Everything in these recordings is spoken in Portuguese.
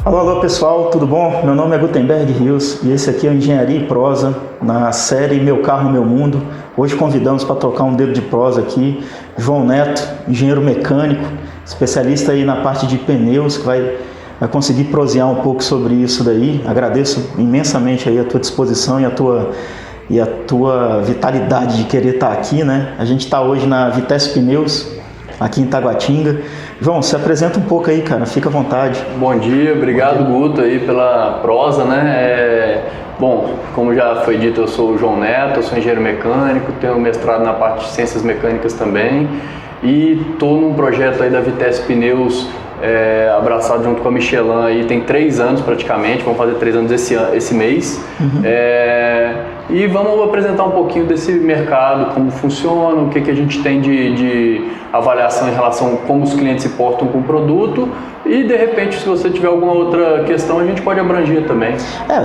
Alô, alô pessoal, tudo bom? Meu nome é Gutenberg Rios e esse aqui é o Engenharia em Prosa, na série Meu Carro, Meu Mundo. Hoje convidamos para tocar um dedo de prosa aqui João Neto, engenheiro mecânico, especialista aí na parte de pneus, que vai conseguir prosear um pouco sobre isso daí. Agradeço imensamente aí a tua disposição e a tua vitalidade de querer estar aqui, né? A gente está hoje na Vitesse Pneus, aqui em Taguatinga. João, se apresenta um pouco aí, cara, fica à vontade. Bom dia, obrigado Guto aí pela prosa, né? Bom, como já foi dito, eu sou o João Neto, eu sou engenheiro mecânico, tenho mestrado na parte de ciências mecânicas também e estou num projeto aí da Vitesse Pneus, abraçado junto com a Michelin aí, tem 3 anos praticamente, vamos fazer 3 anos esse mês. E vamos apresentar um pouquinho desse mercado, como funciona, o que a gente tem de avaliação em relação a como os clientes se portam com o produto e, de repente, se você tiver alguma outra questão, a gente pode abranger também.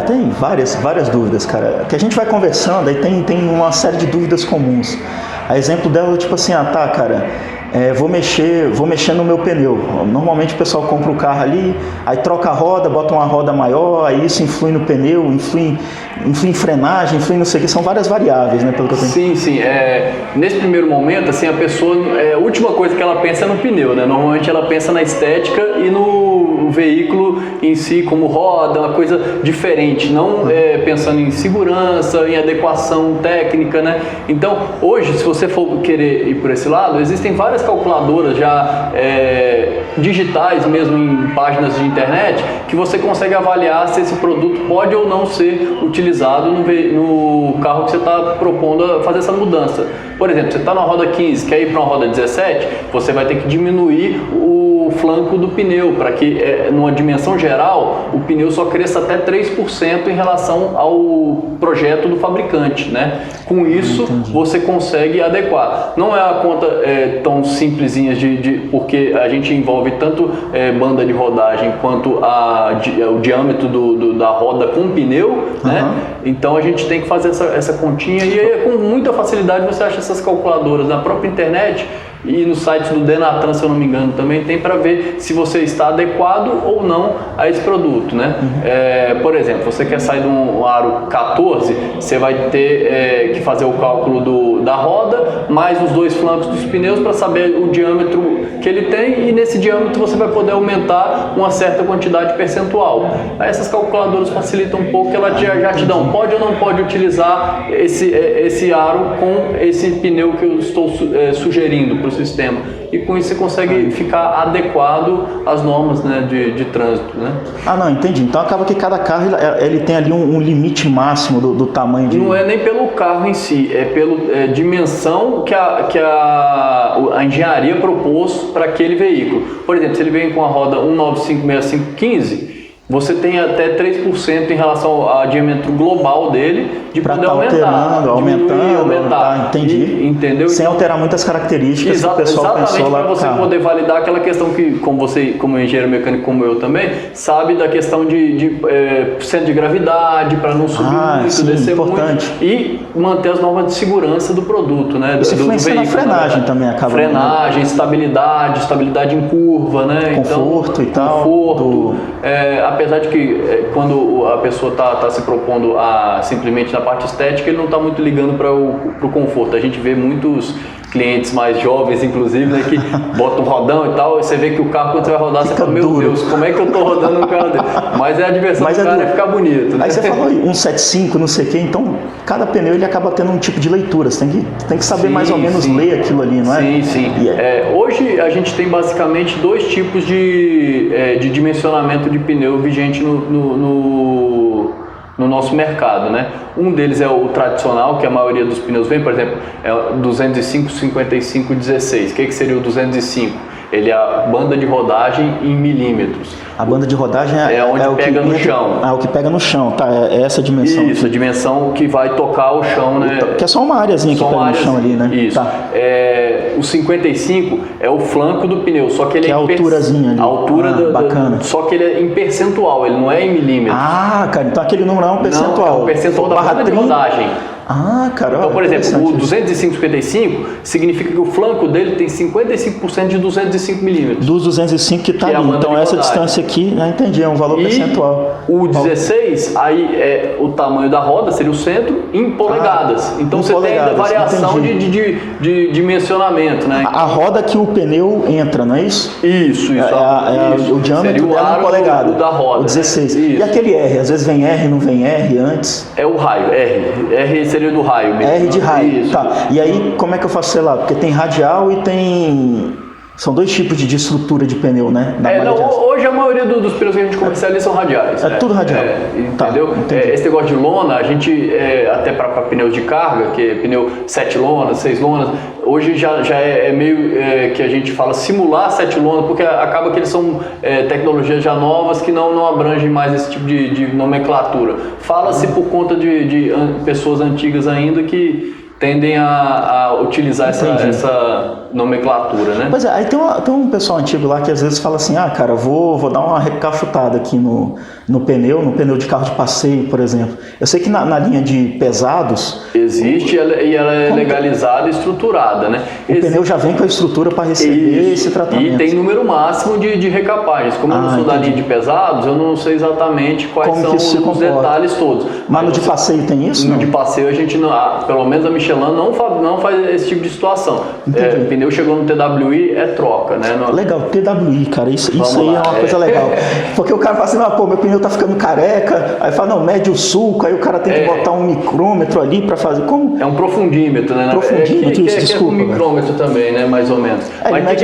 Tem várias dúvidas, cara, que a gente vai conversando, aí tem uma série de dúvidas comuns. A exemplo dela, tipo assim, cara, vou mexer no meu pneu. Normalmente o pessoal compra o carro ali, aí troca a roda, bota uma roda maior, aí isso influi no pneu, influi em frenagem, influi não sei o que, são várias variáveis, né, pelo que eu tenho. Sim. Nesse primeiro momento, assim, a pessoa, a última coisa que ela pensa é no pneu, né? Normalmente ela pensa na estética e no veículo em si, como roda, uma coisa diferente, não pensando em segurança, em adequação técnica, né? Então, hoje, se você for querer ir por esse lado, existem várias calculadoras já digitais mesmo em páginas de internet que você consegue avaliar se esse produto pode ou não ser utilizado no carro que você está propondo a fazer essa mudança. Por exemplo, você está na roda 15, quer ir para uma roda 17, você vai ter que diminuir o flanco do pneu para que, numa dimensão geral, o pneu só cresça até 3% em relação ao projeto do fabricante, né? Com isso, você consegue adequar. Não é a conta tão simplesinha porque a gente envolve tanto banda de rodagem quanto o diâmetro da roda com pneu, né? Então a gente tem que fazer essa continha e com muita facilidade você acha essas calculadoras na própria internet. E no site do Denatran, se eu não me engano, também tem para ver se você está adequado ou não a esse produto, né? Por exemplo, você quer sair de um aro 14, você vai ter que fazer o cálculo da roda, mais os 2 flancos dos pneus para saber o diâmetro que ele tem e nesse diâmetro você vai poder aumentar uma certa quantidade percentual. Aí essas calculadoras facilitam um pouco, elas já te dão, pode ou não pode utilizar esse aro com esse pneu que eu estou sugerindo para o sistema, e com isso você consegue ficar adequado às normas, né, de trânsito, né? Não, entendi. Então acaba que cada carro ele tem ali um limite máximo do tamanho de... Não é nem pelo carro em si, é pela dimensão que a engenharia propôs para aquele veículo. Por exemplo, se ele vem com a roda 195/6515, você tem até 3% em relação ao diâmetro global dele de poder aumentar, aumentar. Entendi. Entendeu? Sem alterar muitas características que o pessoal pensou lá. Exatamente, para você poder validar aquela questão que, como engenheiro mecânico como eu também, sabe da questão de centro de gravidade, para não subir muito, descer importante. muito e manter as normas de segurança do produto, né? Isso influencia na frenagem também, acaba. Frenagem, estabilidade em curva, né? Conforto então, e tal. Conforto. Apesar de que quando a pessoa está se propondo simplesmente na parte estética, ele não está muito ligando para o conforto. A gente vê muitos clientes mais jovens, inclusive, né, que botam um rodão e tal, e você vê que o carro, quando você vai rodar, você fala, meu Deus, como é que eu estou rodando no carro dele? Mas a diversão do cara é ficar bonito, né? Aí você falou 175, não sei o quê, então cada pneu ele acaba tendo um tipo de leitura, você tem que saber mais ou menos ler aquilo ali, não é? Sim. Hoje a gente tem basicamente 2 tipos de dimensionamento de pneu vigente no nosso mercado, né? Um deles é o tradicional, que a maioria dos pneus vem, por exemplo, é 205, 55, 16. O que seria o 205? Ele é a banda de rodagem em milímetros. A banda de rodagem é onde pega no chão. O que pega no chão, tá? É essa dimensão. Isso, a dimensão que vai tocar o chão, né? Que é só uma areazinha que pega no chão ali, né? Isso. Tá. O 55 é o flanco do pneu, só que ele é a alturazinha ali. A altura bacana. Só que ele é em percentual, ele não é em milímetros. Cara, então aquele número é um percentual. Não, é o percentual da banda de rodagem. Ah, cara, Então, por exemplo, o interessante isso. 205/55 significa que o flanco dele tem 55% de 205 milímetros. Dos 205 que está Que é a ali. banda Então de essa rodagem. distância aqui, entendi, é um valor percentual. O 16, aí é o tamanho da roda, seria o centro, em polegadas. Então em você tem ainda polegadas, variação de dimensionamento, né? A roda que o pneu entra, não é isso? Isso. O diâmetro seria o dela é aro em polegada. da roda. O 16. Né? E aquele R? Às vezes vem R, não vem R antes? É o raio, R. R seria do raio mesmo. R de raio. Isso. Tá. E aí, como é que eu faço, sei lá? Porque tem radial e tem... São dois tipos de estrutura de pneu, né? Hoje a maioria dos pneus que a gente comercializa são radiais. É tudo radial. Entendeu? Esse negócio de lona, a gente, até para pneus de carga, que é pneu 7 lonas, 6 lonas, hoje já é meio que a gente fala simular 7 lonas, porque acaba que eles são tecnologias já novas que não abrangem mais esse tipo de nomenclatura. Fala-se por conta de pessoas antigas ainda que tendem a utilizar essa nomenclatura, né? Pois é, aí tem um pessoal antigo lá que às vezes fala assim, cara, vou dar uma recafutada aqui no pneu de carro de passeio, por exemplo. Eu sei que na linha de pesados... Existe e ela é legalizada e estruturada, né? O pneu já vem com a estrutura para receber esse tratamento. E tem número máximo de recapagens. Como eu não sou da linha de pesados, eu não sei exatamente quais são os detalhes todos. Mas no de passeio tem isso? No de passeio a gente não... pelo menos a Michelin não faz esse tipo de situação. O pneu chegou no TWI, é troca, né? Legal, TWI, cara, isso aí é uma coisa legal. Porque o cara fala assim, meu pneu tá ficando careca, aí fala, não, mede o sulco, aí o cara tem que botar um micrômetro ali para fazer. Como? É um profundímetro, né? Profundímetro, desculpa. É um micrômetro também, né? Mais ou menos. Mas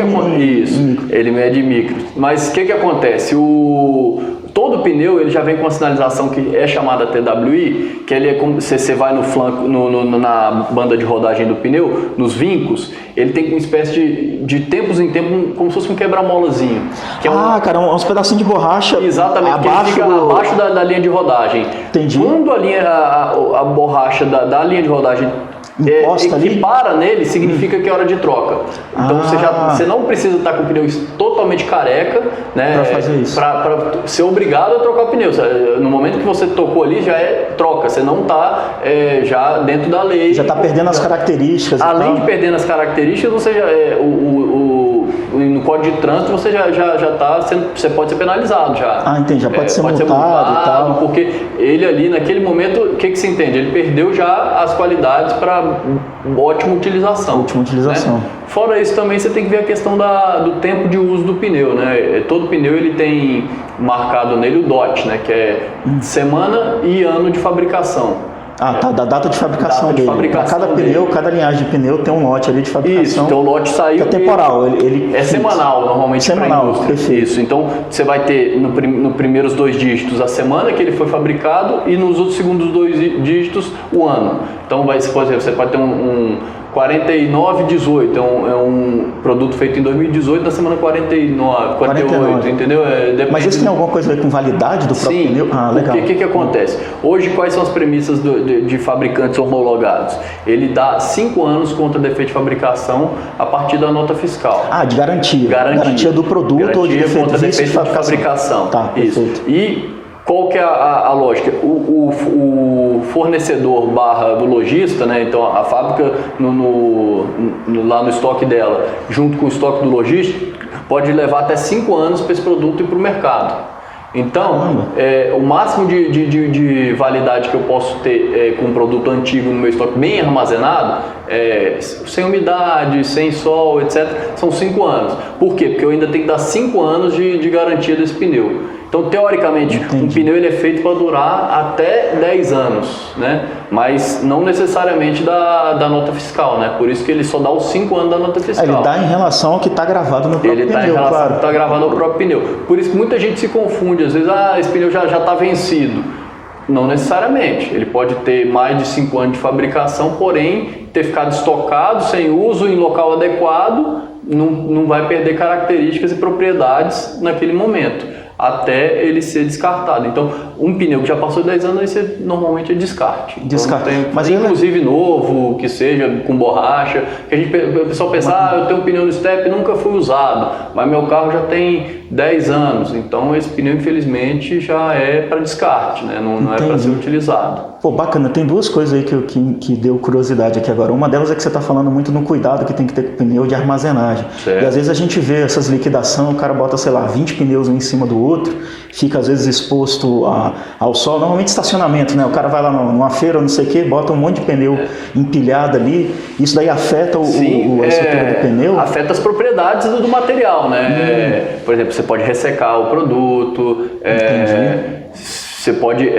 ele mede micro. Mas o que acontece? Todo pneu ele já vem com uma sinalização que é chamada TWI, que ele é como você vai no flanco, na banda de rodagem do pneu, nos vincos, ele tem uma espécie de tempos em tempos, como se fosse um quebra-molazinho. Cara, uns pedacinhos de borracha. Exatamente, que ele fica abaixo da linha de rodagem. Entendi. Quando a borracha da linha de rodagem que para nele, significa que é hora de troca. Então você não precisa estar com o pneu totalmente careca, né? Para fazer isso. Para ser obrigado a trocar o pneu. No momento que você tocou ali, já é troca. Você não está já dentro da lei. Já está perdendo as características. Além de perder as características, você já no Código de Trânsito você você pode ser penalizado já. Entendi, já pode ser multado e tal. Porque ele ali, naquele momento, o que se entende? Ele perdeu já as qualidades para ótima utilização. Né? Fora isso também você tem que ver a questão do tempo de uso do pneu, né? Todo pneu ele tem marcado nele o DOT, né? Que é semana e ano de fabricação. Da data de fabricação dele. Cada pneu, cada linhagem de pneu tem um lote ali de fabricação. Isso, então o lote saiu. Que é temporal. Ele é semanal, normalmente. Semanal, perfeito. Isso, então você vai ter no primeiros 2 dígitos a semana que ele foi fabricado e nos outros segundos 2 dígitos o ano. Então, por exemplo, você pode ter um 4918, é um produto feito em 2018, na semana 48, entendeu? Mas isso tem alguma coisa a ver com validade do próprio pneu? Legal. Porque o que acontece? Hoje, quais são as premissas de fabricantes homologados? Ele dá 5 anos contra defeito de fabricação a partir da nota fiscal. De garantia. Garantia do produto garantia ou de defeito de fabricação. Tá, isso. E qual que é a lógica? O fornecedor / do lojista, né? Então a fábrica lá no estoque dela, junto com o estoque do lojista, pode levar até 5 anos para esse produto ir para o mercado. Então, o máximo de validade que eu posso ter com um produto antigo no meu estoque bem armazenado, sem umidade, sem sol, etc., são 5 anos. Por quê? Porque eu ainda tenho que dar 5 anos de garantia desse pneu. Então, teoricamente, um pneu ele é feito para durar até 10 anos, né? Mas não necessariamente da nota fiscal, né? Por isso que ele só dá os 5 anos da nota fiscal. Ele está em relação ao que está gravado no próprio pneu, Ele está em relação ao que está gravado no próprio pneu. Por isso que muita gente se confunde. Às vezes, esse pneu já está vencido. Não necessariamente. Ele pode ter mais de 5 anos de fabricação, porém, ter ficado estocado, sem uso, em local adequado, não vai perder características e propriedades naquele momento, até ele ser descartado. Então, um pneu que já passou de 10 anos, aí normalmente é descarte. Mas inclusive novo, que seja com borracha, que o pessoal pensa, eu tenho um pneu no step, nunca fui usado, mas meu carro já tem 10 anos. Então esse pneu infelizmente já é para descarte, né? Não é para ser utilizado. Pô, bacana, tem duas coisas aí que deu curiosidade aqui agora. Uma delas é que você está falando muito no cuidado que tem que ter com o pneu de armazenagem. Certo. E às vezes a gente vê essas liquidações, o cara bota, sei lá, 20 pneus um em cima do outro, fica às vezes exposto ao sol, normalmente estacionamento, né? O cara vai lá numa feira, não sei o que, bota um monte de pneu empilhado ali, isso daí afeta a estrutura do pneu? Afeta as propriedades do material, né? Por exemplo, você pode ressecar o produto, você pode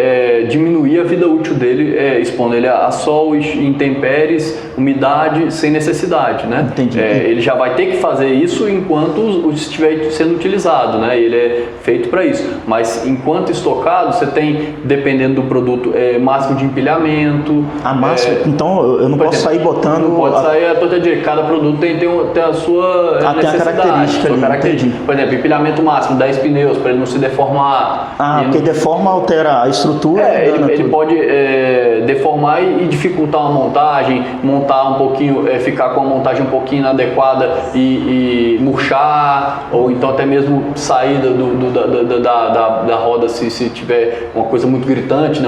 diminuir a vida útil dele, expondo ele a sol, intempéries, umidade, sem necessidade, né? Entendi. Ele já vai ter que fazer isso enquanto estiver sendo utilizado, né? Ele é feito para isso. Mas enquanto estocado, você tem, dependendo do produto, máximo de empilhamento. Então eu não posso sair botando... Não pode sair, todo dia. Cada produto tem a sua necessidade. Tem a característica ali, entendi. Por exemplo, empilhamento máximo, 10 pneus, para ele não se deformar. Porque deforma, altera a estrutura. Ele pode deformar e dificultar uma montagem, montar um pouquinho, ficar com a montagem um pouquinho inadequada e murchar, ou então até mesmo sair da roda se tiver uma coisa muito gritante, né?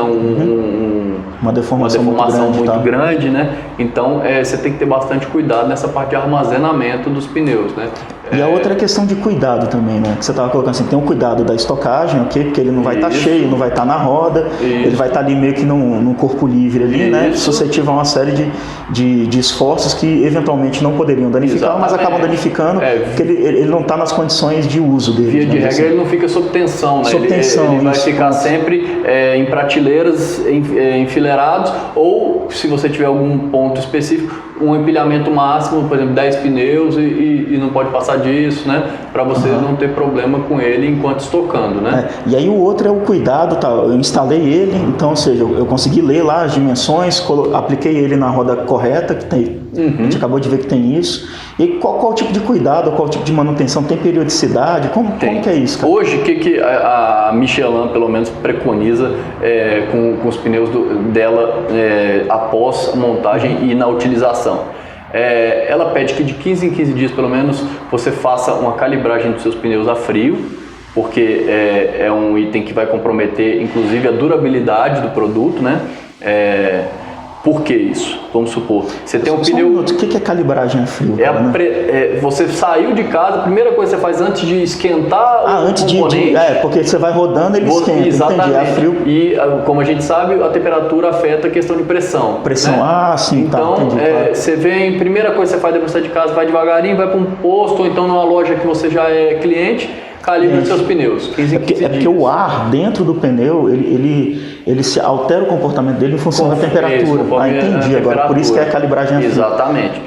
Uma deformação muito grande, né? Então você tem que ter bastante cuidado nessa parte de armazenamento dos pneus, né? E a outra é a questão de cuidado também, né? Que você estava colocando assim, tem o cuidado da estocagem, ok? Porque ele não vai estar cheio, não vai estar na roda, ele vai estar ali meio que num corpo livre ali, né? Suscetível a uma série de esforços que eventualmente não poderiam danificar, mas acabam danificando, porque ele não está nas condições de uso dele. Via de regra, ele não fica sob tensão, né? Sob tensão, ele vai ficar sempre em prateleiras, enfileirados, ou se você tiver algum ponto específico, um empilhamento máximo, por exemplo, 10 pneus e não pode passar disso, né? Para você não ter problema com ele enquanto estocando, né? E aí o outro é o cuidado, tá? Eu instalei ele, então, ou seja, eu consegui ler lá as dimensões, apliquei ele na roda correta, que tem, a gente acabou de ver que tem isso. E qual tipo de cuidado, qual tipo de manutenção? Tem periodicidade? Como que é isso, cara? Hoje, o que a Michelin, pelo menos, preconiza com os pneus dela após a montagem e na utilização? Ela pede que de 15 em 15 dias, pelo menos, você faça uma calibragem dos seus pneus a frio, porque é um item que vai comprometer, inclusive, a durabilidade do produto, né? Por que isso? Vamos supor, você tem um pneu... O que é calibragem a frio? Você saiu de casa, a primeira coisa que você faz antes de esquentar o componente... porque você vai rodando, ele esquenta, exatamente. Entendi, é frio. E, como a gente sabe, a temperatura afeta a questão de pressão. Pressão, né? Sim, então, tá, entendi. Claro. Você vem, primeira coisa que você faz depois de sair de casa, vai devagarinho, vai para um posto, ou então numa loja que você já é cliente, calibra os seus pneus, 15 em 15 dias. Porque o ar dentro do pneu, ele se altera o comportamento dele em função da temperatura. Entendi agora, por isso que é a calibragem a frio. Exatamente.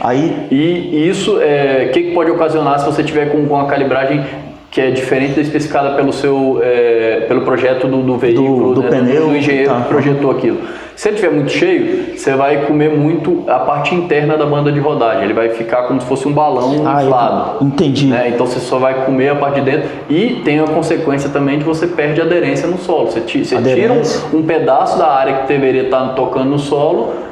E isso, o que pode ocasionar se você tiver com uma calibragem que é diferente da especificada pelo projeto do veículo, do pneu, do engenheiro que projetou aquilo. Se ele estiver muito cheio, você vai comer muito a parte interna da banda de rodagem. Ele vai ficar como se fosse um balão inflado. Entendi. Né? Então você só vai comer a parte de dentro e tem a consequência também de você perde aderência no solo. Você tira um pedaço da área que deveria estar tocando no solo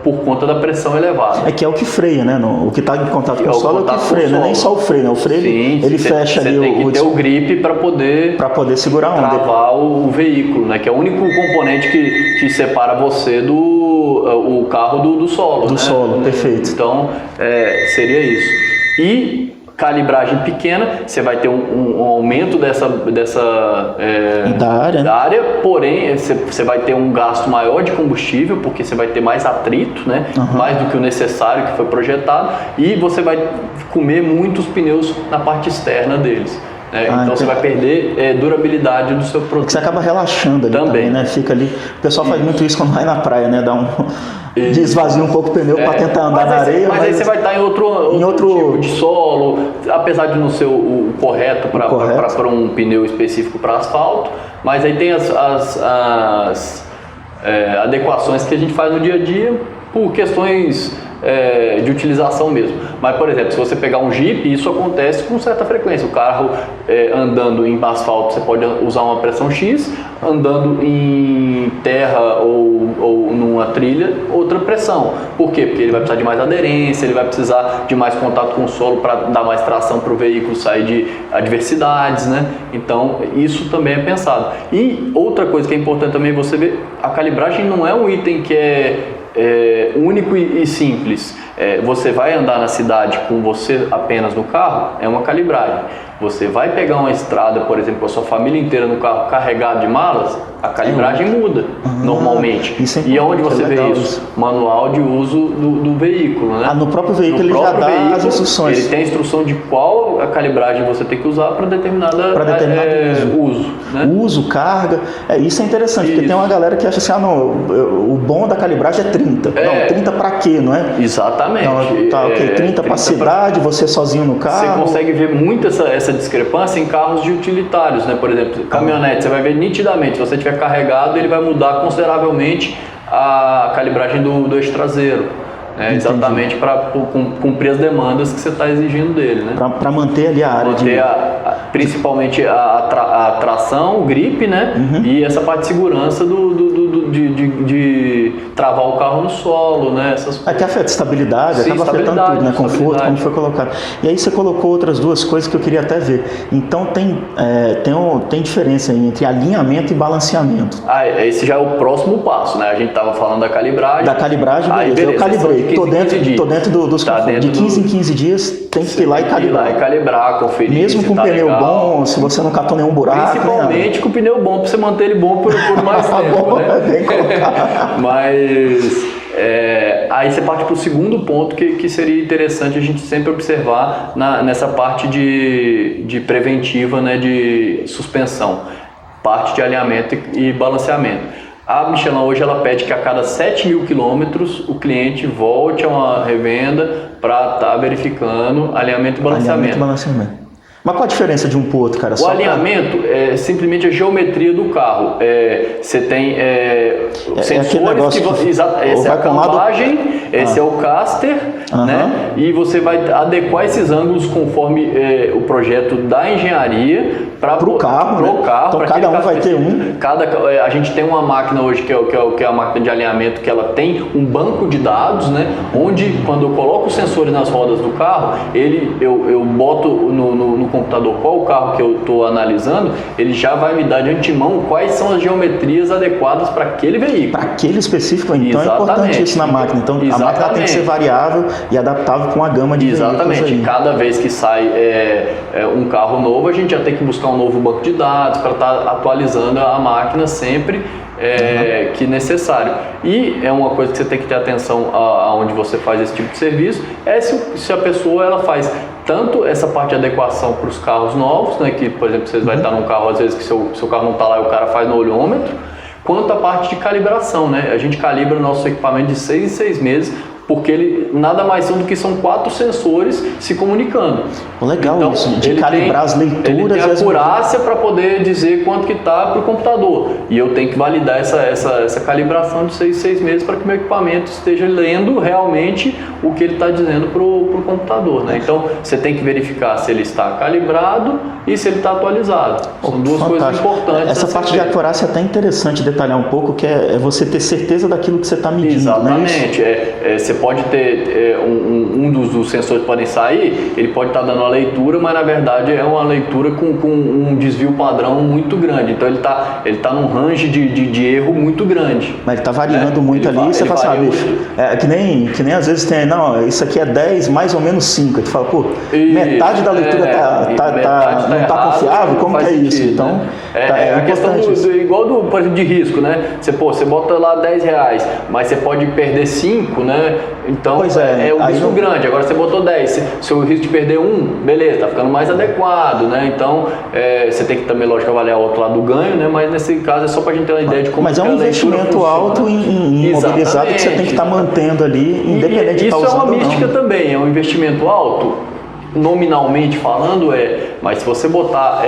por conta da pressão elevada. Que é o que freia, né? O que está em contato com o solo é o que freia, não é nem só o freio, né? O freio ele fecha ali o... Você tem que ter o grip para poder segurar a onda. Travar o veículo, né? Que é o único componente que separa você o carro do solo. Do solo, perfeito. Então, seria isso. E calibragem pequena, você vai ter um aumento da área, porém você vai ter um gasto maior de combustível, porque você vai ter mais atrito, né? Mais do que o necessário que foi projetado, e você vai comer muitos pneus na parte externa deles. Então você vai perder durabilidade do seu produto. Você acaba relaxando ali também, né? Fica ali. O pessoal faz muito isso quando vai na praia, né? Desvazia um pouco o pneu para tentar andar na areia. Mas aí você vai estar em outro tipo de solo, apesar de não ser o correto para um pneu específico para asfalto. Mas aí tem as adequações que a gente faz no dia a dia por questões de utilização mesmo. Mas, por exemplo, se você pegar um Jeep, isso acontece com certa frequência. O carro andando em asfalto, você pode usar uma pressão X, andando em terra ou numa trilha, outra pressão. Por quê? Porque ele vai precisar de mais aderência, ele vai precisar de mais contato com o solo para dar mais tração para o veículo sair de adversidades, né? Então, isso também é pensado. E outra coisa que é importante também você ver, a calibragem não é um item que é único e simples. Você vai andar na cidade com você apenas no carro, é uma calibragem. Você vai pegar uma estrada, por exemplo, com a sua família inteira no carro carregado de malas, a calibragem muda normalmente. E onde você vê isso? Manual de uso do veículo, né? No próprio veículo ele já dá as instruções. Ele tem a instrução de qual a calibragem você tem que usar para determinado uso. Né? Uso, carga. Isso é interessante, porque tem uma galera que acha assim, o bom da calibragem é 30. Não, 30 para quê, não é? Exatamente. Então, tá, ok, 30 para cidade, você sozinho no carro. Você consegue ver muito essa discrepância em carros de utilitários, né? Por exemplo, caminhonete, você vai ver nitidamente, se você tiver carregado, ele vai mudar consideravelmente a calibragem do eixo traseiro. Exatamente para cumprir as demandas que você está exigindo dele, né? Para manter ali a área principalmente a tração, o grip, né? E essa parte de segurança de travar o carro no solo, né? Que afeta estabilidade, acaba afetando tudo, né? Conforto, como foi colocado. E aí você colocou outras duas coisas que eu queria até ver. Então tem diferença aí entre alinhamento e balanceamento. Esse já é o próximo passo, né? A gente estava falando da calibragem. Da calibragem, beleza. Eu calibrei. Tô dentro dos de 15 em 15 dias tem que ir lá e calibrar. Conferir. Mesmo com pneu bom, se você não catou nenhum buraco. Principalmente com pneu bom, para você manter ele bom por mais tempo, né? Bem colocado. Mas aí você parte para o segundo ponto que seria interessante a gente sempre observar nessa parte de preventiva, né, de suspensão, parte de alinhamento e balanceamento. A Michelin hoje ela pede que a cada 7.000 quilômetros o cliente volte a uma revenda para estar verificando alinhamento e balanceamento. Mas qual a diferença de um para o outro, cara? O alinhamento é simplesmente a geometria do carro. Você tem sensores essa é a cambagem, esse é o caster, né? E você vai adequar esses ângulos conforme o projeto da engenharia para o carro. Então cada um vai ter um. A gente tem uma máquina hoje que é a máquina de alinhamento, que ela tem um banco de dados, né? Onde quando eu coloco os sensores nas rodas do carro, eu boto no computador qual o carro que eu estou analisando, ele já vai me dar de antemão quais são as geometrias adequadas para aquele veículo. Para aquele específico, então é importante isso na máquina. Então a máquina tem que ser variável e adaptável com a gama de veículos aí. Cada vez que sai um carro novo, a gente já tem que buscar um novo banco de dados para estar atualizando a máquina sempre que necessário. E é uma coisa que você tem que ter atenção aonde você faz esse tipo de serviço, se a pessoa ela faz tanto essa parte de adequação para os carros novos, né, que por exemplo você vai estar num carro às vezes que seu carro não está lá e o cara faz no olhômetro, quanto a parte de calibração, né? A gente calibra o nosso equipamento de 6 em 6 meses, porque ele nada mais são do que são 4 sensores se comunicando. Legal, então, isso, de calibrar as leituras. Ele tem a acurácia para poder dizer quanto que está para o computador. E eu tenho que validar essa calibração de 6 em 6 meses para que meu equipamento esteja lendo realmente o que ele está dizendo para o computador, né? Então, você tem que verificar se ele está calibrado e se ele está atualizado. São duas coisas importantes. Essa parte de acurácia é até interessante detalhar um pouco, que é você ter certeza daquilo que você está medindo. Exatamente. Você pode ter um dos sensores podem sair, ele pode estar dando uma leitura, mas na verdade é uma leitura com um desvio padrão muito grande. Então ele tá num range de erro muito grande. Mas ele está variando muito ali, você fala assim, bicho, que nem às vezes tem, não, isso aqui é 10, mais ou menos 5. Aí tu fala, pô, metade da leitura não está confiável, como que é isso? Então, a questão igual por exemplo, de risco, né? Você bota lá R$10, mas você pode perder 5, né? Então um risco grande. Agora você botou 10, seu risco de perder 1, beleza, tá ficando mais adequado, né? Então você tem que também, lógico, avaliar o outro lado do ganho, né? Mas nesse caso é só pra gente ter uma ideia de como Mas é um investimento alto em mobilizado que você tem que estar mantendo ali, independente de estar usando ou não. Isso é uma mística também, é um investimento alto. nominalmente falando mas se você botar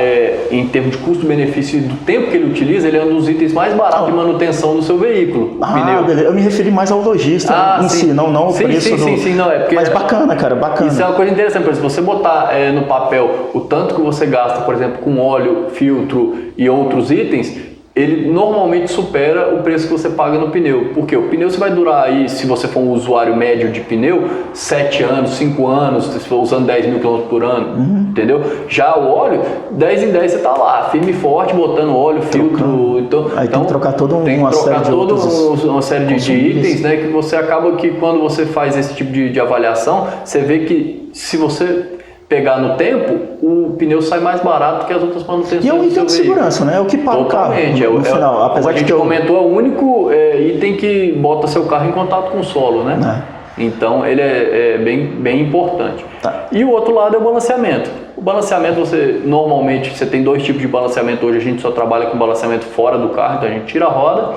em termos de custo-benefício e do tempo que ele utiliza, ele é um dos itens mais baratos de manutenção do seu veículo, o pneu. Beleza. Eu me referi mais ao lojista em si, não o preço Sim, não, porque mas bacana, cara, bacana. Isso é uma coisa interessante, por exemplo, se você botar no papel o tanto que você gasta, por exemplo, com óleo, filtro e outros itens, ele normalmente supera o preço que você paga no pneu. Porque o pneu você vai durar aí, se você for um usuário médio de pneu, 7 anos, 5 anos, se for usando 10 mil km por ano, entendeu? Já o óleo, 10 em 10 você tá lá, firme e forte, botando óleo, filtro. Então, tem que trocar uma série de itens, né? Que você acaba que quando você faz esse tipo de avaliação, você vê que se você pegar no tempo, o pneu sai mais barato que as outras manutenções. E é um item de segurança, né? É o que paga o carro. No final, apesar a gente comentou, é o único item que bota seu carro em contato com o solo, né? Então ele é bem importante. Tá. E o outro lado é o balanceamento. O balanceamento, normalmente você tem 2 tipos de balanceamento hoje, a gente só trabalha com balanceamento fora do carro, então a gente tira a roda,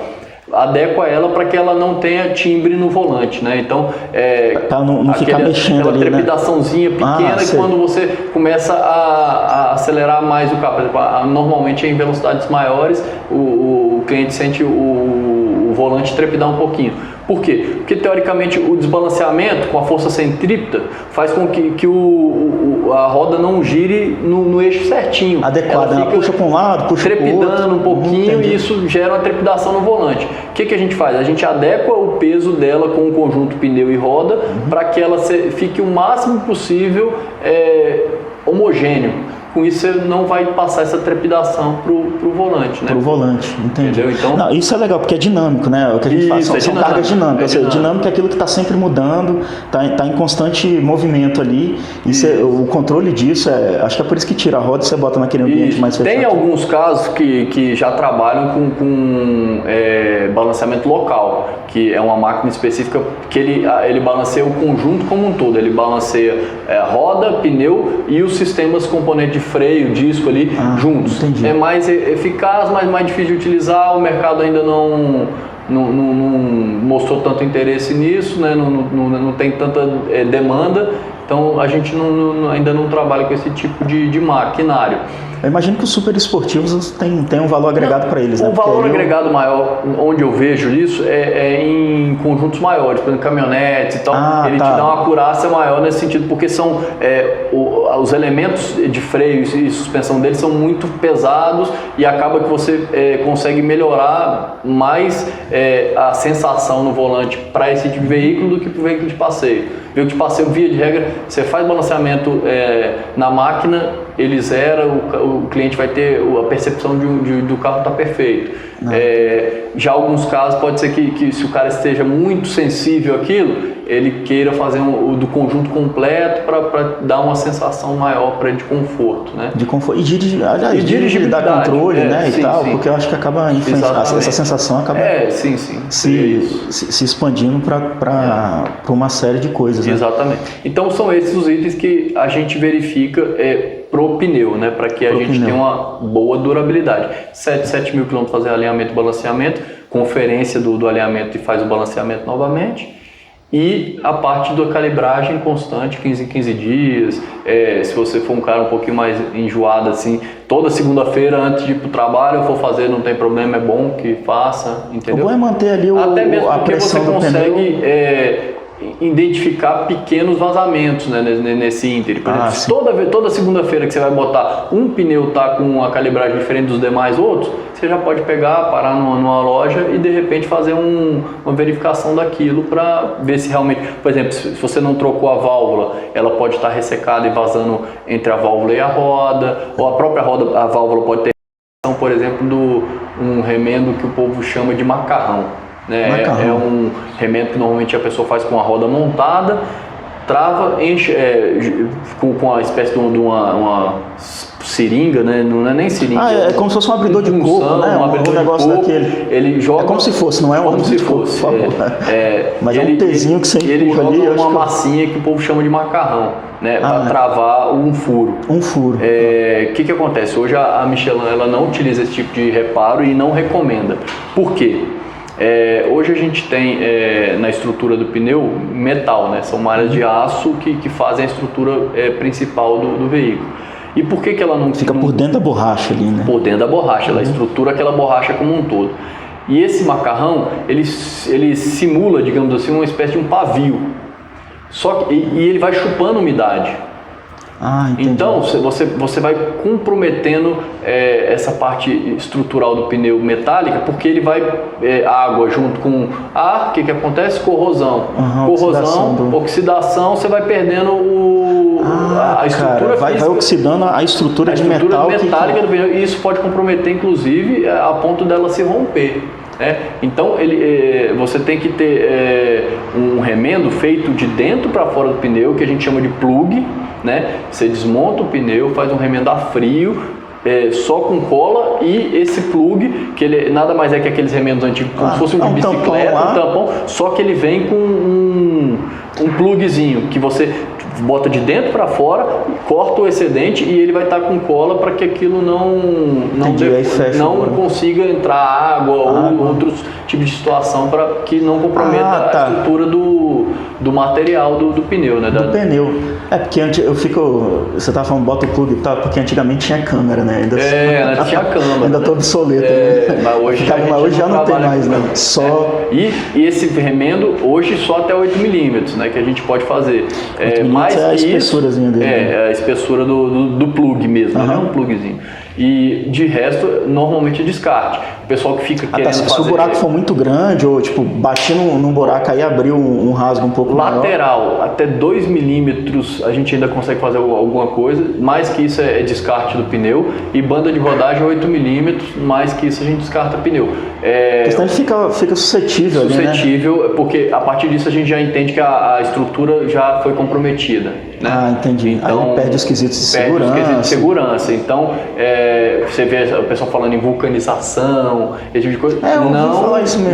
adequa ela para que ela não tenha timbre no volante, né? Então, não ficar mexendo aquela ali, trepidaçãozinha pequena que quando você começa a acelerar mais o carro, por exemplo, normalmente em velocidades maiores, o cliente sente o volante trepidar um pouquinho. Por quê? Porque teoricamente o desbalanceamento com a força centrípeta faz com que a roda não gire no eixo certinho. Adequada, ela puxa para um lado, puxa para o outro. Trepidando um pouquinho e isso gera uma trepidação no volante. O que a gente faz? A gente adequa o peso dela com o conjunto pneu e roda para que ela fique o máximo possível homogêneo. Com isso você não vai passar essa trepidação pro volante, né? Pro volante, entendi. Entendeu? Então, não, isso é legal, porque é dinâmico, né? O que a gente faz são cargas dinâmicas. Ou seja, dinâmico é aquilo que está sempre mudando, está em constante movimento ali. O controle disso, acho que é por isso que tira a roda e você bota naquele ambiente mais fechado. Tem alguns casos que já trabalham com balanceamento local, que é uma máquina específica que ele balanceia o conjunto como um todo. Ele balanceia roda, pneu e os sistemas componentes de freio, disco ali juntos. Entendi. É mais eficaz, mas mais difícil de utilizar. O mercado ainda não mostrou tanto interesse nisso, né? Não tem tanta demanda. Então a gente ainda não trabalha com esse tipo de maquinário. Eu imagino que os super esportivos têm um valor agregado para eles, né? O valor agregado maior, onde eu vejo isso, é em conjuntos maiores, por exemplo, caminhonetes e tal. Ele te dá uma acurácia maior nesse sentido, porque são os elementos de freio e suspensão deles são muito pesados e acaba que você consegue melhorar mais a sensação no volante para esse tipo de veículo do que para o veículo de passeio. Veículo de passeio, via de regra, você faz balanceamento na máquina, ele zera, o cliente vai ter a percepção do carro está perfeito. Já alguns casos pode ser que se o cara esteja muito sensível àquilo, ele queira fazer do conjunto completo para dar uma sensação maior para ele de conforto, né? De conforto. E dirigir, dar controle, né? Sim, e tal, sim. Porque eu acho que acaba influenciando, essa sensação acaba se expandindo para uma série de coisas. Exatamente. Né? Então são esses os itens que a gente verifica pro pneu, né? Para que a gente tenha uma boa durabilidade. 7 mil km fazer alinhamento e balanceamento, conferência do alinhamento e faz o balanceamento novamente. E a parte da calibragem constante, 15 em 15 dias. Se você for um cara um pouquinho mais enjoado, assim, toda segunda-feira antes de ir para o trabalho, eu for fazer, não tem problema, é bom que faça, entendeu? O bom é manter ali até mesmo a porque pressão você do consegue identificar pequenos vazamentos, né, nesse ínterim. Por exemplo, toda segunda-feira que você vai botar um pneu tá com uma calibragem diferente dos demais outros, você já pode pegar, parar numa loja e de repente fazer uma verificação daquilo para ver se realmente, por exemplo, se você não trocou a válvula, ela pode estar ressecada e vazando entre a válvula e a roda, ou a própria roda, a válvula pode ter, por exemplo, um remendo que o povo chama de macarrão. Né? É um remendo que normalmente a pessoa faz com a roda montada, trava, enche com uma espécie de uma seringa, né? Não é nem seringa. É como se fosse um abridor de coco, né? Um negócio daquele. Ele joga, é como se fosse, não é um como se fosse, por favor. Mas é um pezinho que você empurra ele joga ali. Uma massinha que o povo chama de macarrão, né? Para travar um furo. Um furo. O que acontece? Hoje a Michelin ela não utiliza esse tipo de reparo e não recomenda. Por quê? Hoje a gente tem na estrutura do pneu metal, né? São malhas de aço que fazem a estrutura principal do veículo. E por que ela não... Fica por dentro da borracha ali, né? Por dentro da borracha, ela estrutura aquela borracha como um todo. E esse macarrão, ele simula, digamos assim, uma espécie de um pavio. E ele vai chupando umidade. Entendi. Então você vai comprometendo essa parte estrutural do pneu metálica, porque ele vai água junto com ar, o que acontece? Corrosão. Oxidação, você vai perdendo a estrutura vai oxidando a estrutura de metal metálica do pneu, e isso pode comprometer inclusive a ponto dela se romper. Então você tem que ter um remendo feito de dentro para fora do pneu, que a gente chama de plug, né? Você desmonta o pneu, faz um remendo a frio, só com cola, e esse plug, que ele nada mais é que aqueles remendos antigos, como se fosse um de bicicleta, um tampão, só que ele vem com um plugzinho que você bota de dentro para fora, corta o excedente e ele vai estar com cola para que aquilo não consiga entrar água ou outros tipos de situação, para que não comprometa a estrutura do material do pneu, né? Do pneu. Porque você estava falando bota o plug e tal, porque antigamente tinha câmera, né? Ainda tinha câmera. Ainda tô obsoleto. Né? Mas hoje já não tem mais, né? E esse remendo, hoje só até 8 milímetros, né? Que a gente pode fazer. Mais a espessurazinha dele. A espessura do plug mesmo, né? Um plugzinho. E de resto, normalmente é descarte. O pessoal que fica querendo fazer... Se o buraco for muito grande, ou tipo, bater num buraco aí, abrir um rasgo um pouco lateral, maior. até 2 milímetros a gente ainda consegue fazer alguma coisa. Mais que isso é descarte do pneu. E banda de rodagem 8 milímetros, mais que isso a gente descarta pneu. A questão fica suscetível ali, né? Porque a partir disso a gente já entende que a estrutura já foi comprometida, né? Entendi. Então, aí perde os quesitos de segurança. Então, você vê o pessoal falando em vulcanização, esse tipo de coisa.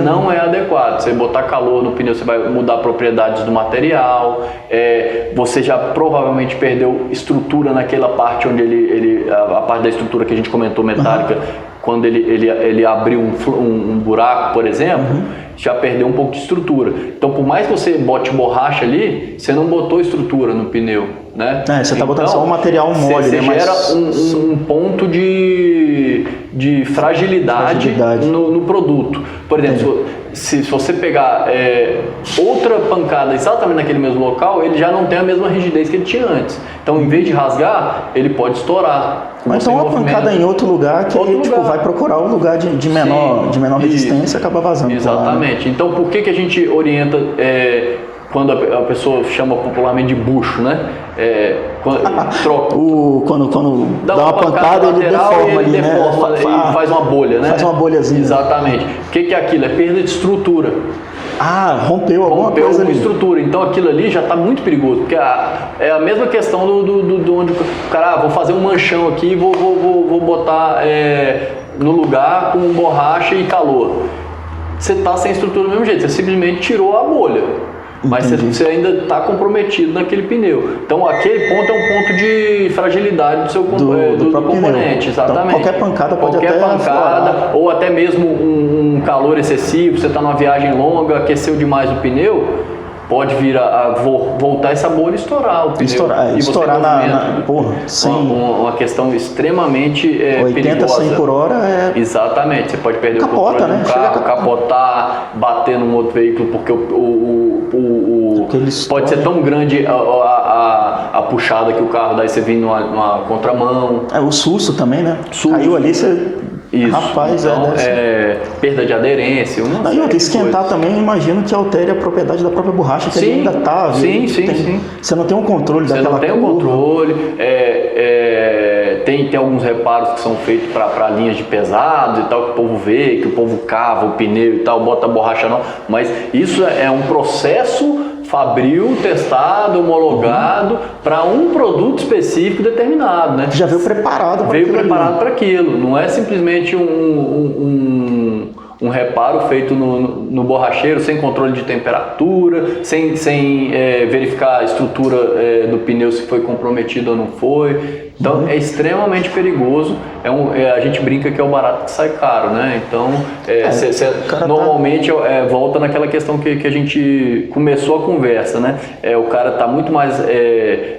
Não é adequado. Você botar calor no pneu, você vai mudar propriedades do material. Você já provavelmente perdeu estrutura naquela parte onde a parte da estrutura que a gente comentou, metálica. Quando ele abriu um buraco, por exemplo, já perdeu um pouco de estrutura. Então, por mais que você bote borracha ali, você não botou estrutura no pneu, né? Você está botando só um material mole, você gera um ponto de fragilidade. No produto. Por exemplo, se você pegar outra pancada exatamente naquele mesmo local, ele já não tem a mesma rigidez que ele tinha antes. Então, em vez de rasgar, ele pode estourar. Mas então uma pancada em outro lugar que vai procurar um lugar de menor resistência e acaba vazando. Exatamente. Então, por que a gente orienta quando a pessoa chama popularmente de bucho, né? Troca. Quando dá uma pancada, ele deforma ali, né? E faz uma bolha, né? Faz uma bolhazinha. Exatamente. O que é aquilo? É perda de estrutura. Rompeu alguma coisa ali. Estrutura. Então aquilo ali já está muito perigoso, porque é a mesma questão do onde o cara, vou fazer um manchão aqui e vou botar no lugar com borracha e calor. Você está sem estrutura do mesmo jeito, você simplesmente tirou a bolha. Mas você ainda está comprometido naquele pneu. Então aquele ponto é um ponto de fragilidade do seu do componente. Exatamente. Então, qualquer pancada pode ou até mesmo um calor excessivo, você está numa viagem longa, aqueceu demais o pneu, pode vir a voltar essa bolha e estourar o pneu. Estourar uma questão extremamente 80, perigosa. 100 por hora Exatamente. Você pode perder o controle do carro, capotar, bater num outro veículo, porque pode ser tão grande a puxada que o carro daí você vem numa contramão. O susto também, né? Caiu ali, você... Isso. Rapaz, então, perda de aderência. Esquentar também, imagino que altere a propriedade da própria borracha, que ele ainda está. Sim. Você não tem um controle daquela curva. Você não tem um controle. Tem alguns reparos que são feitos para linhas de pesados e tal, que o povo vê, que o povo cava o pneu e tal, bota a borracha não. Mas isso é um processo fabril, testado, homologado para um produto específico determinado, né? Já veio preparado para aquilo. Não é simplesmente um reparo feito no borracheiro, sem controle de temperatura, sem verificar a estrutura do pneu se foi comprometida ou não foi. Então é extremamente perigoso, a gente brinca que é o barato que sai caro, né? Então normalmente volta naquela questão que a gente começou a conversa, né? O cara está muito mais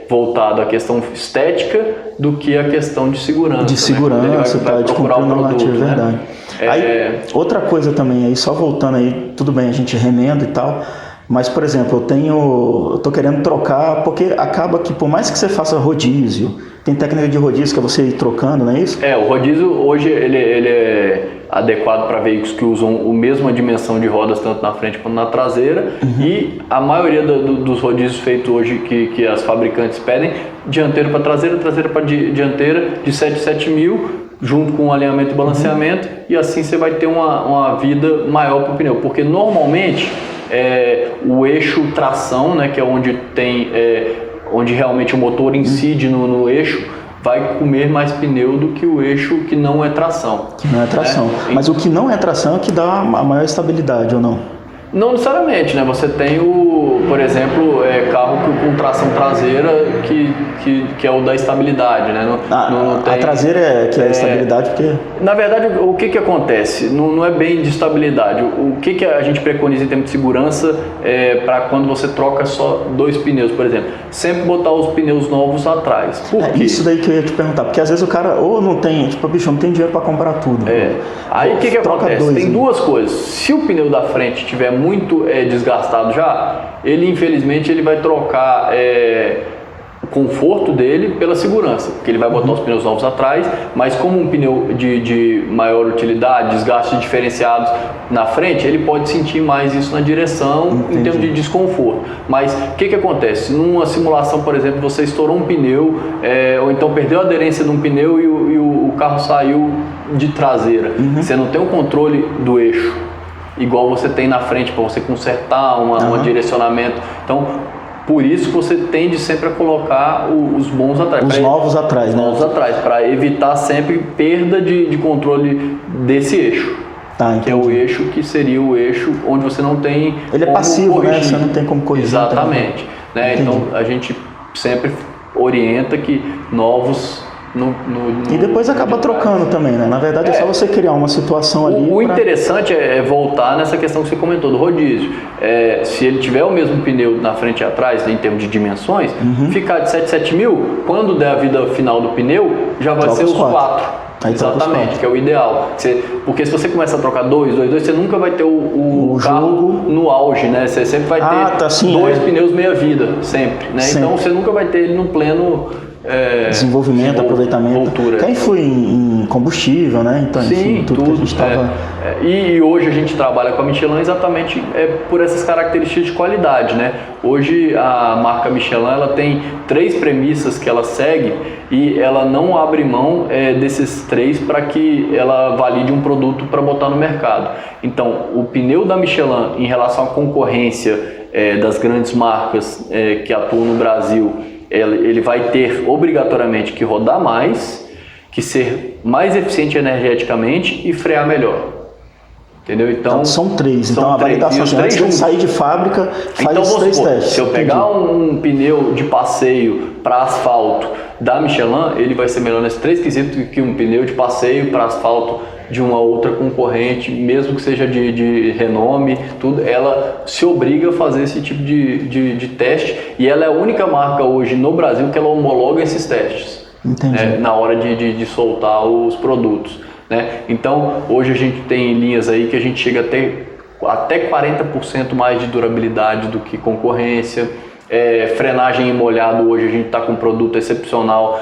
voltado à questão estética do que à questão de segurança. De segurança, vai de procurar cumprir um produto, normativa, né? verdade. Aí, outra coisa também, aí só voltando aí, tudo bem, a gente remenda e tal, mas, por exemplo, eu tô querendo trocar, porque acaba que por mais que você faça rodízio, tem técnica de rodízio que é você ir trocando, não é isso? O rodízio hoje ele é adequado para veículos que usam a mesma dimensão de rodas, tanto na frente quanto na traseira, e a maioria dos rodízios feitos hoje que as fabricantes pedem, dianteiro para traseira, traseira para dianteira, de 7 a 7 mil, junto com alinhamento e balanceamento, e assim você vai ter uma vida maior para o pneu, porque normalmente o eixo tração, né, que é onde tem onde realmente o motor incide no eixo, vai comer mais pneu do que o eixo que não é tração. Que não é tração. Mas o que não é tração é que dá a maior estabilidade, ou não? Não necessariamente, né? Você tem por exemplo, carro com tração traseira que é o da estabilidade, né? A traseira é a estabilidade, porque... Na verdade, o que acontece? Não é bem de estabilidade. O que a gente preconiza em termos de segurança para quando você troca só 2 pneus, por exemplo? Sempre botar os pneus novos atrás. Por quê? Isso daí que eu ia te perguntar, porque às vezes o cara ou não tem, não tem dinheiro para comprar tudo. Aí o que acontece? Tem duas coisas. Se o pneu da frente tiver muito desgastado já, ele infelizmente ele vai trocar o conforto dele pela segurança, porque ele vai botar os pneus novos atrás, mas como um pneu de maior utilidade, desgastes diferenciados na frente, ele pode sentir mais isso na direção. Entendi. Em termos de desconforto. Mas o que acontece? Numa simulação, por exemplo, você estourou um pneu, ou então perdeu a aderência de um pneu e o carro saiu de traseira. Você não tem o controle do eixo igual você tem na frente para você consertar um direcionamento. Então, por isso que você tende sempre a colocar os bons atrás. Os novos atrás, né? Novos atrás, para evitar sempre perda de controle desse eixo. Que é o eixo que seria o eixo onde você não tem ele é passivo, corrigir. Né? Você não tem como corrigir. Exatamente. Né? Então, a gente sempre orienta que novos... E depois acaba trocando também, né? Na verdade é só você criar uma situação ali. O interessante é voltar nessa questão que você comentou do rodízio. Se ele tiver o mesmo pneu na frente e atrás, em termos de dimensões, ficar de 7 a 7 mil, quando der a vida final do pneu, já vai ser os 4. Exatamente, que é o ideal. Porque se você começa a trocar 2, você nunca vai ter o carro no auge, né? Você sempre vai ter 2 pneus meia vida, sempre, né? Sempre. Então você nunca vai ter ele no pleno... desenvolvimento, aproveitamento, que influi em combustível, né? Então, sim, enfim, tudo que a gente estava... E hoje a gente trabalha com a Michelin exatamente por essas características de qualidade, né? Hoje a marca Michelin ela tem 3 premissas que ela segue e ela não abre mão desses 3 para que ela valide um produto para botar no mercado. Então, o pneu da Michelin em relação à concorrência das grandes marcas que atuam no Brasil, ele vai ter obrigatoriamente que rodar mais, que ser mais eficiente energeticamente e frear melhor. Entendeu? Então são 3. Então a validação antes de sair de fábrica faz os 3 testes. Se eu pegar um pneu de passeio para asfalto da Michelin, ele vai ser melhor nesses 3 quesitos que um pneu de passeio para asfalto de uma outra concorrente, mesmo que seja de renome, tudo, ela se obriga a fazer esse tipo de teste, e ela é a única marca hoje no Brasil que ela homologa esses testes, né, na hora de soltar os produtos, né? Então, hoje a gente tem linhas aí que a gente chega até 40% mais de durabilidade do que concorrência. Frenagem em molhado, hoje a gente está com um produto excepcional,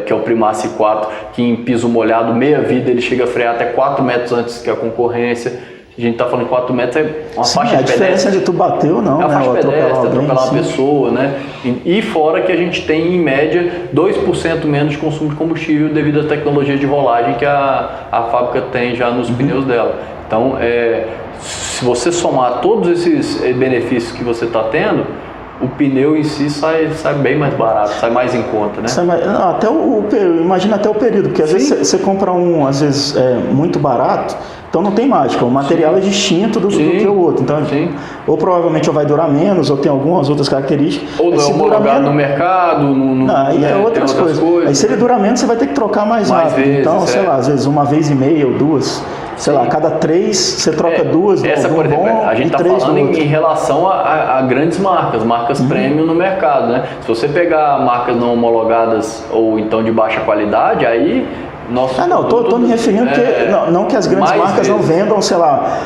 que é o Primacy 4, que em piso molhado, meia vida, ele chega a frear até 4 metros antes que a concorrência. A gente está falando que 4 metros é uma faixa de pedestre. A diferença de tu bater ou não, é uma faixa de pedestre, atropelar uma pessoa, né? E fora que a gente tem, em média, 2% menos de consumo de combustível devido à tecnologia de rolagem que a fábrica tem já nos pneus dela. Então, se você somar todos esses benefícios que você está tendo, o pneu em si sai bem mais barato, sai mais em conta, né? Imagina até o período, porque às vezes você compra às vezes muito barato, Então não tem mágica, o material é distinto do que o outro. Então, ou provavelmente vai durar menos, ou tem algumas outras características. Ou não é homologado no mercado, aí é outras coisas. Aí se ele durar menos, você vai ter que trocar mais rápido. Vezes, então, sei lá, às vezes uma vez e meia ou duas. Sei lá, cada 3 você troca 2. Essa, por exemplo, a gente está falando em relação a grandes marcas premium no mercado, né? Se você pegar marcas não homologadas ou então de baixa qualidade, aí tô me referindo que não que as grandes marcas não vendam, sei lá,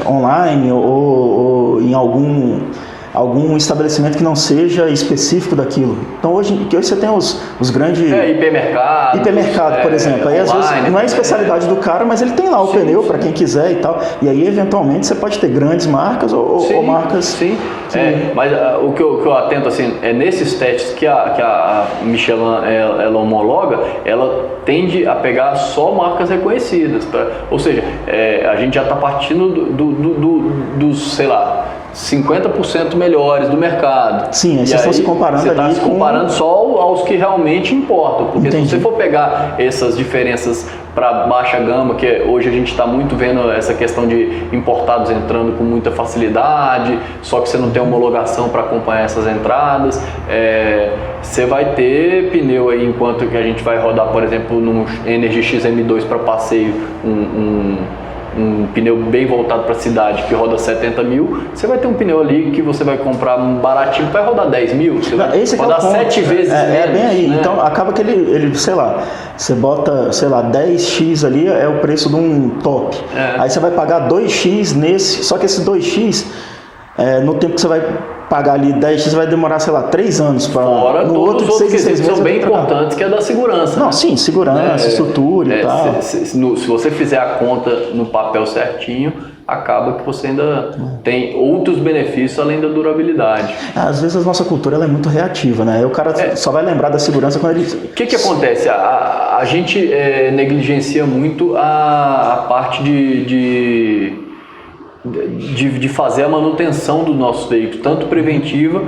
online ou em algum estabelecimento que não seja específico daquilo. Então hoje você tem os grandes... hipermercado, por exemplo. Aí às vezes não é a especialidade do cara, mas ele tem lá o pneu para quem quiser e tal. E aí eventualmente você pode ter grandes marcas ou marcas... Sim, mas o que eu atento assim, é nesses testes que a Michelin ela homologa, ela tende a pegar só marcas reconhecidas. Ou seja, a gente já está partindo dos, sei lá, 50% melhores do mercado. Sim, aí você está se comparando você está se comparando só aos que realmente importam. Porque se você for pegar essas diferenças para baixa gama, que hoje a gente está muito vendo essa questão de importados entrando com muita facilidade, só que você não tem homologação para acompanhar essas entradas, você vai ter pneu aí, enquanto que a gente vai rodar, por exemplo, no Energy X M2 para passeio, um pneu bem voltado para a cidade que roda 70 mil, você vai ter um pneu ali que você vai comprar baratinho, vai rodar 10 mil, você vai rodar 7 vezes menos. É bem aí, né? Então acaba que ele, sei lá, você bota, sei lá, 10x ali é o preço de um top. Aí você vai pagar 2x nesse, só que esse 2x, no tempo que você vai pagar ali 10x, vai demorar, sei lá, 3 anos para... Fora no todos os outros quesitos que são bem importantes, que é da segurança. Não, sim, segurança, estrutura e tal. Se você fizer a conta no papel certinho, acaba que você ainda tem outros benefícios além da durabilidade. Às vezes a nossa cultura ela é muito reativa, né? Aí o cara só vai lembrar da segurança quando ele... O que acontece? A gente negligencia muito a parte de fazer a manutenção do nosso veículo, tanto preventiva,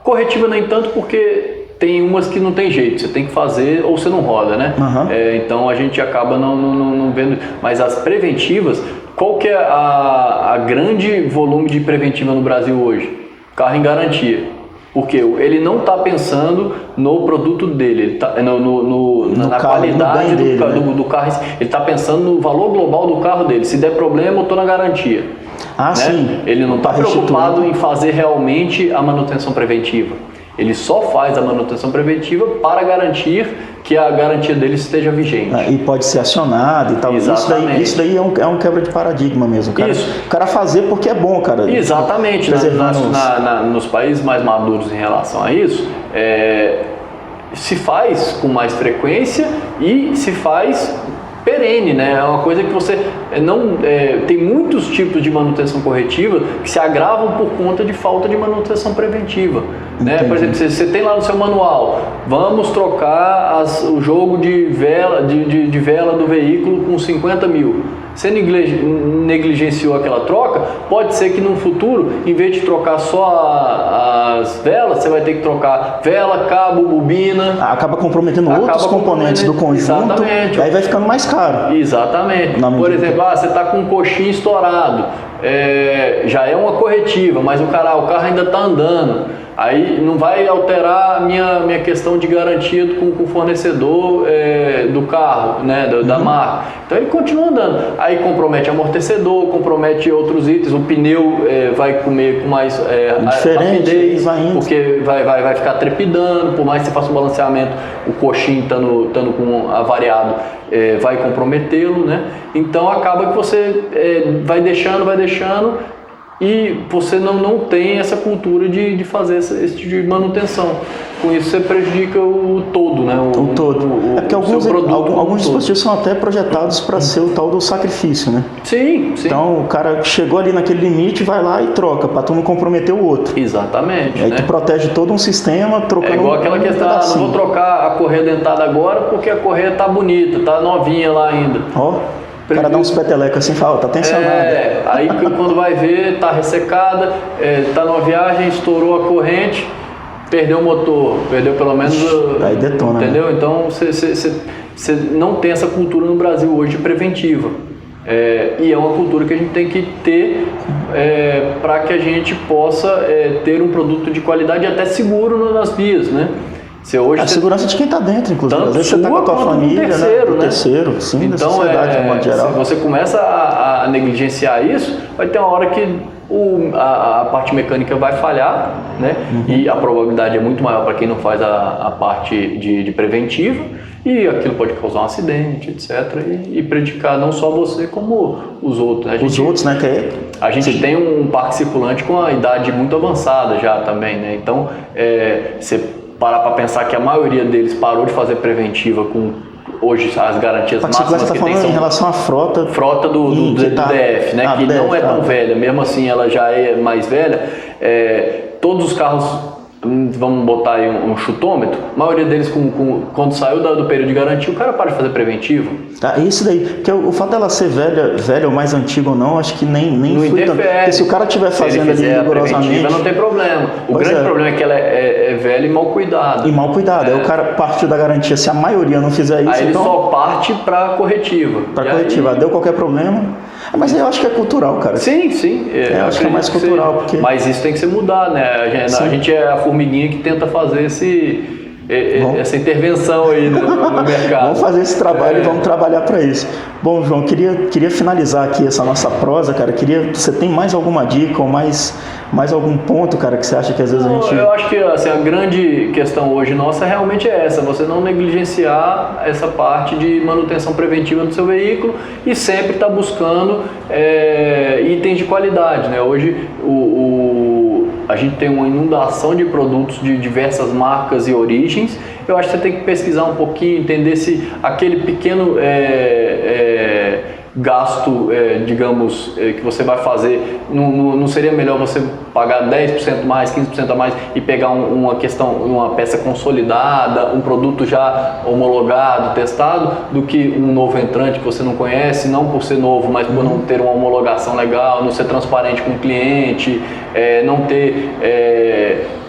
corretiva nem tanto, porque tem umas que não tem jeito, você tem que fazer ou você não roda, né? Então a gente acaba não vendo, mas as preventivas, qual que é a grande volume de preventiva no Brasil hoje? Carro em garantia. Porque ele não está pensando no produto dele, ele tá, na qualidade do carro, ele está pensando no valor global do carro dele. Se der problema, eu estou na garantia. Sim. Ele não está preocupado em fazer realmente a manutenção preventiva. Ele só faz a manutenção preventiva para garantir que a garantia dele esteja vigente. E pode ser acionado e tal. Isso daí é um quebra de paradigma mesmo. O cara fazer porque é bom, cara. Exatamente. Nos países mais maduros em relação a isso, se faz com mais frequência e se faz perene, né? É uma coisa que você tem muitos tipos de manutenção corretiva que se agravam por conta de falta de manutenção preventiva, né? Por exemplo, você tem lá no seu manual, vamos trocar o jogo de vela do veículo com 50 mil. Você negligenciou aquela troca, pode ser que no futuro, em vez de trocar só as velas, você vai ter que trocar vela, cabo, bobina. Acaba comprometendo outros componentes do conjunto. Exatamente. Aí vai ficando mais caro. Exatamente. Por exemplo, você está com um coxinho estourado, já é uma corretiva, mas o carro ainda está andando. Aí não vai alterar a minha questão de garantia com o fornecedor do carro, né, da marca. Então ele continua andando. Aí compromete amortecedor, compromete outros itens, o pneu vai comer com mais rapidez, porque vai ficar trepidando, por mais que você faça um balanceamento, o coxinho estando com avariado, vai comprometê-lo, né? Então acaba que você vai deixando e você não tem essa cultura de fazer esse tipo de manutenção. Com isso você prejudica o todo, né? O todo. Porque alguns dispositivos são até projetados para ser o tal do sacrifício, né? Sim. Então o cara chegou ali naquele limite, vai lá e troca, para tu não comprometer o outro. Exatamente. Aí tu protege todo um sistema trocando. É igual aquela questão, não vou trocar a correia dentada agora porque a correia tá bonita, tá novinha lá ainda. O cara dá uns petelecos assim e fala, tá tensionado. Aí quando vai ver, tá ressecada, tá numa viagem, estourou a corrente, perdeu o motor, perdeu pelo menos... Aí detona. Entendeu? Né? Então você não tem essa cultura no Brasil hoje preventiva. E é uma cultura que a gente tem que ter para que a gente possa ter um produto de qualidade e até seguro nas vias, né? A segurança de quem está dentro, inclusive. Às vezes você está com a tua família, terceiro, né? Terceiro, sim, da sociedade de modo geral. Se você começa a negligenciar isso, vai ter uma hora que a parte mecânica vai falhar, né? E a probabilidade é muito maior para quem não faz a parte de preventiva, e aquilo pode causar um acidente, etc. E prejudicar não só você, como os outros. Né? Os outros, né? A gente tem um parque circulante com a idade muito avançada já também, né? Então, você parar para pensar que a maioria deles parou de fazer preventiva com hoje as garantias máximas que tem são em relação à frota do DF, né, que não é tão velha, mesmo assim ela já é mais velha. Todos os carros, vamos botar aí um chutômetro, a maioria deles quando saiu do período de garantia, o cara para de fazer preventivo. Isso daí, porque o fato dela ser velha ou mais antiga ou não, acho que nem não interfere. Porque se o cara estiver fazendo ali rigorosamente, não tem problema. O grande problema é que ela é velha e mal cuidada. E mal cuidada. Aí o cara partiu da garantia, se a maioria não fizer isso, aí ele só parte para corretiva. Aí... deu qualquer problema. Mas eu acho que é cultural, cara. Sim. Eu acho que é mais cultural. Porque... Mas isso tem que ser mudado, né? A gente é a formiguinha que tenta fazer essa intervenção aí no mercado. Vamos fazer esse trabalho e vamos trabalhar para isso. Bom, João, queria finalizar aqui essa nossa prosa, cara. Você tem mais alguma dica ou mais algum ponto, cara, que você acha que às vezes a gente... Eu acho que assim, a grande questão hoje nossa realmente é essa, você não negligenciar essa parte de manutenção preventiva do seu veículo e sempre estar buscando itens de qualidade, né? Hoje a gente tem uma inundação de produtos de diversas marcas e origens. Eu acho que você tem que pesquisar um pouquinho, entender se aquele pequeno gasto, digamos, que você vai fazer, não seria melhor você pagar 10% mais, 15% a mais e pegar uma peça consolidada, um produto já homologado, testado, do que um novo entrante que você não conhece, não por ser novo, mas por não ter uma homologação legal, não ser transparente com o cliente, não ter...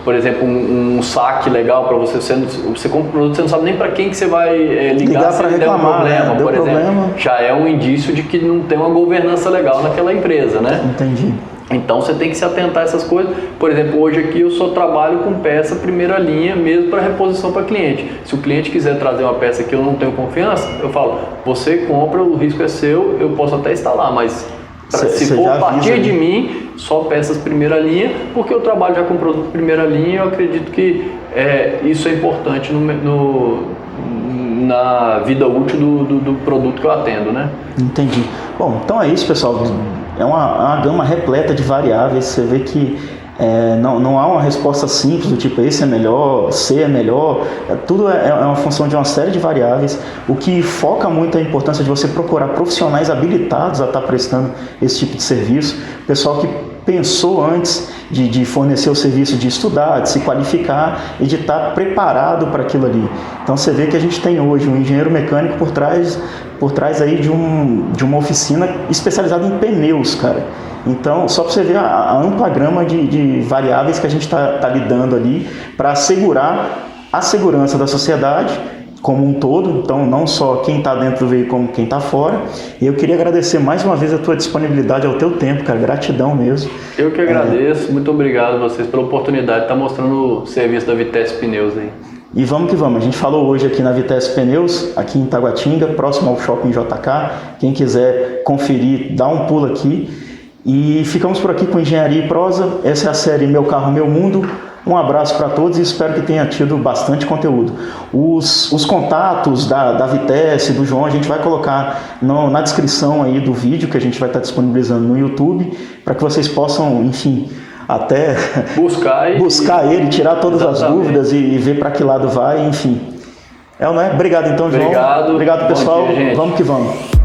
por exemplo, um saque legal para você compra um produto, você não sabe nem para quem que você vai ligar se ele der um problema, por exemplo. Já é um indício de que não tem uma governança legal naquela empresa, né? Entendi. Então você tem que se atentar a essas coisas. Por exemplo, hoje aqui eu só trabalho com peça primeira linha mesmo para reposição para cliente. Se o cliente quiser trazer uma peça que eu não tenho confiança, eu falo, você compra, o risco é seu, eu posso até instalar, mas... se for a partir de mim, só peças primeira linha, porque eu trabalho já com produto primeira linha e eu acredito que isso é importante na vida útil do produto que eu atendo, né? Entendi. Bom, então é isso, pessoal. É uma gama repleta de variáveis. Você vê que não há uma resposta simples do tipo esse é melhor, C é melhor. Tudo é uma função de uma série de variáveis. O que foca muito é a importância de você procurar profissionais habilitados a estar prestando esse tipo de serviço. Pessoal que pensou antes de fornecer o serviço, de estudar, de se qualificar e de estar preparado para aquilo ali. Então você vê que a gente tem hoje um engenheiro mecânico por trás aí de uma oficina especializada em pneus, cara. Então, só para você ver a ampla gama de variáveis que a gente está lidando ali para assegurar a segurança da sociedade como um todo, então não só quem está dentro do veículo como quem está fora. E eu queria agradecer mais uma vez a tua disponibilidade, ao teu tempo, cara, gratidão mesmo. Eu que agradeço, muito obrigado a vocês pela oportunidade de estar mostrando o serviço da Vitesse Pneus aí. E vamos que vamos, a gente falou hoje aqui na Vitesse Pneus, aqui em Taguatinga, próximo ao Shopping JK. Quem quiser conferir, dá um pulo aqui. E ficamos por aqui com Engenharia e Prosa. Essa é a série Meu Carro, Meu Mundo. Um abraço para todos e espero que tenha tido bastante conteúdo. Os contatos da Vitesse, do João, a gente vai colocar na descrição aí do vídeo que a gente vai estar disponibilizando no YouTube, para que vocês possam, enfim, até buscar ele, tirar todas as dúvidas e ver para que lado vai, enfim. Obrigado então, João. Obrigado pessoal. Dia, vamos que vamos.